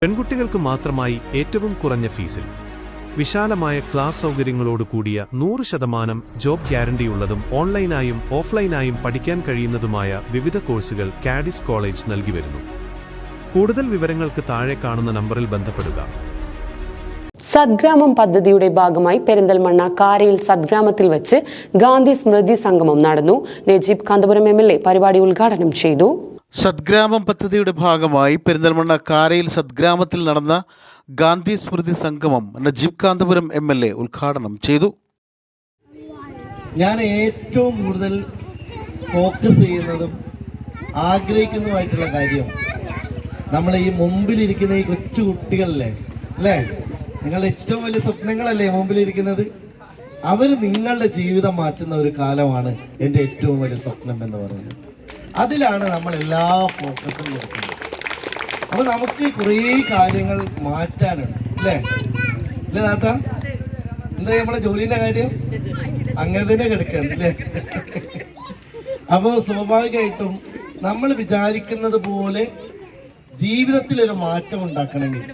പെൺകുട്ടികൾക്ക് മാത്രമായി ഏറ്റവും കുറഞ്ഞ ഫീസിൽ വിശാലമായ ക്ലാസ് സൗകര്യങ്ങളോട് കൂടിയ 100% ജോബ് ഗ്യാരണ്ടിയുള്ളതും ഓൺലൈനായും ഓഫ്ലൈനായും പഠിക്കാൻ കഴിയുന്നതുമായ വിവിധ കോഴ്സുകൾ കാഡിസ് കോളേജ് നൽകിവരുന്നു. കൂടുതൽ വിവരങ്ങൾക്ക് താഴെ കാണുന്ന നമ്പറിൽ ബന്ധപ്പെടുക. സദ്ഗ്രാമം പദ്ധതിയുടെ ഭാഗമായി പെരിന്തൽമണ്ണ കാരയിൽ സദ്ഗ്രാമത്തിൽ വെച്ച് ഗാന്ധി സ്മൃതി സംഗമം നടന്നു. നജീബ് കാന്തപുരം MLA പരിപാടി ഉദ്ഘാടനം ചെയ്തു. സദ്ഗ്രാമം പദ്ധതിയുടെ ഭാഗമായി പെരിന്തൽമണ്ണ കാരയിൽ സദ്ഗ്രാമത്തിൽ നടന്ന ഗാന്ധി സ്മൃതി സംഗമം നജീബ് കാന്തപുരം MLA ഉദ്ഘാടനം ചെയ്തു. ഞാൻ ഏറ്റവും കൂടുതൽ ഫോക്കസ് ചെയ്യുന്നതും ആഗ്രഹിക്കുന്നതുമായിട്ടുള്ള കാര്യം നമ്മൾ ഈ മുമ്പിലിരിക്കുന്ന ഈ കൊച്ചു കുട്ടികളിലെ അല്ലേ, നിങ്ങളുടെ ഏറ്റവും വലിയ സ്വപ്നങ്ങളല്ലേ മുമ്പിലിരിക്കുന്നത്. അവർ നിങ്ങളുടെ ജീവിതം മാറ്റുന്ന ഒരു കാലമാണ് എൻ്റെ ഏറ്റവും വലിയ സ്വപ്നം എന്ന് പറയുന്നത്. അതിലാണ് നമ്മൾ എല്ലാ ഫോക്കസും കൊടുക്കുന്നത്. അപ്പോൾ നമുക്ക് കുറേ കാര്യങ്ങൾ മാറ്റാനുണ്ട് അല്ലേ അല്ലേ താത്ത? എന്താ നമ്മളെ ജോലിൻ്റെ കാര്യം അങ്ങനെ തന്നെ കിടക്കുകയാണ് അല്ലേ? അപ്പോൾ സ്വാഭാവികമായിട്ടും നമ്മൾ വിചാരിക്കുന്നത് പോലെ ജീവിതത്തിലൊരു മാറ്റം ഉണ്ടാക്കണമെങ്കിൽ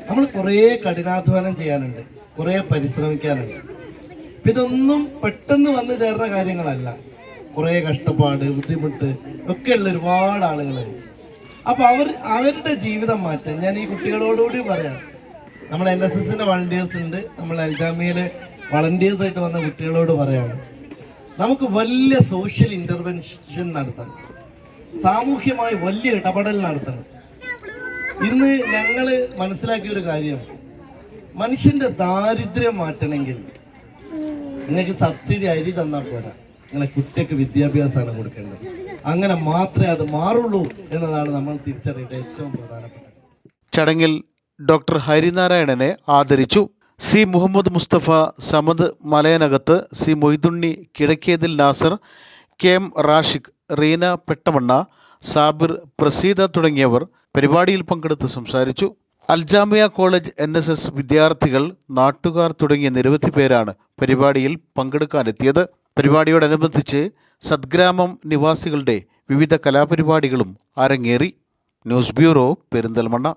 നമ്മൾ കുറേ കഠിനാധ്വാനം ചെയ്യാനുണ്ട്, കുറേ പരിശ്രമിക്കാനുണ്ട്. അപ്പം ഇതൊന്നും പെട്ടെന്ന് വന്നു ചേർന്ന കാര്യങ്ങളല്ല. കുറേ കഷ്ടപ്പാട്, ബുദ്ധിമുട്ട് ഒക്കെയുള്ള ഒരുപാട് ആളുകളുണ്ട്. അപ്പോൾ അവരുടെ ജീവിതം മാറ്റാൻ ഞാൻ ഈ കുട്ടികളോടുകൂടി പറയാം. നമ്മൾ NSSന്റെ വളണ്ടിയേഴ്സ് ഉണ്ട്, നമ്മൾ അൽജാമിയയിലെ വളണ്ടിയേഴ്സായിട്ട് വന്ന കുട്ടികളോട് പറയാണ്, നമുക്ക് വലിയ സോഷ്യൽ ഇൻ്റർവെൻഷൻ നടത്തണം, സാമൂഹ്യമായി വലിയ ഇടപെടൽ നടത്തണം. ഇന്ന് ഞങ്ങൾ മനസ്സിലാക്കിയ ഒരു കാര്യം, മനുഷ്യൻ്റെ ദാരിദ്ര്യം മാറ്റണമെങ്കിൽ നിങ്ങൾക്ക് സബ്സിഡി അരി തന്നാൽ പോരാ, നിങ്ങളെ കുട്ടിക്ക് വിദ്യാഭ്യാസമാണ് കൊടുക്കേണ്ടത്. അങ്ങനെ മാത്രമേ അത് മാറുള്ളൂ എന്നതാണ് നമ്മൾ തിരിച്ചറിയേണ്ട ഏറ്റവും പ്രധാനപ്പെട്ട. ചടങ്ങിൽ ഡോക്ടർ ഹരിനാരായണനെ ആദരിച്ചു. C Muhammad Mustafa, Samad Malayanakath, C Moidunni, Kizhakkethil Nasar, KM Rashiq, Reena Pettamanna, Sabir, Praseeda തുടങ്ങിയവർ പരിപാടിയിൽ പങ്കെടുത്ത് സംസാരിച്ചു. അൽജാമിയ കോളേജ് NSS വിദ്യാർത്ഥികൾ, നാട്ടുകാർ തുടങ്ങിയ നിരവധി പേരാണ് പരിപാടിയിൽ പങ്കെടുക്കാനെത്തിയത്. പരിപാടിയോടനുബന്ധിച്ച് സദ്ഗ്രാമം നിവാസികളുടെ വിവിധ കലാപരിപാടികളും അരങ്ങേറി. News bureau, Perinthalmanna.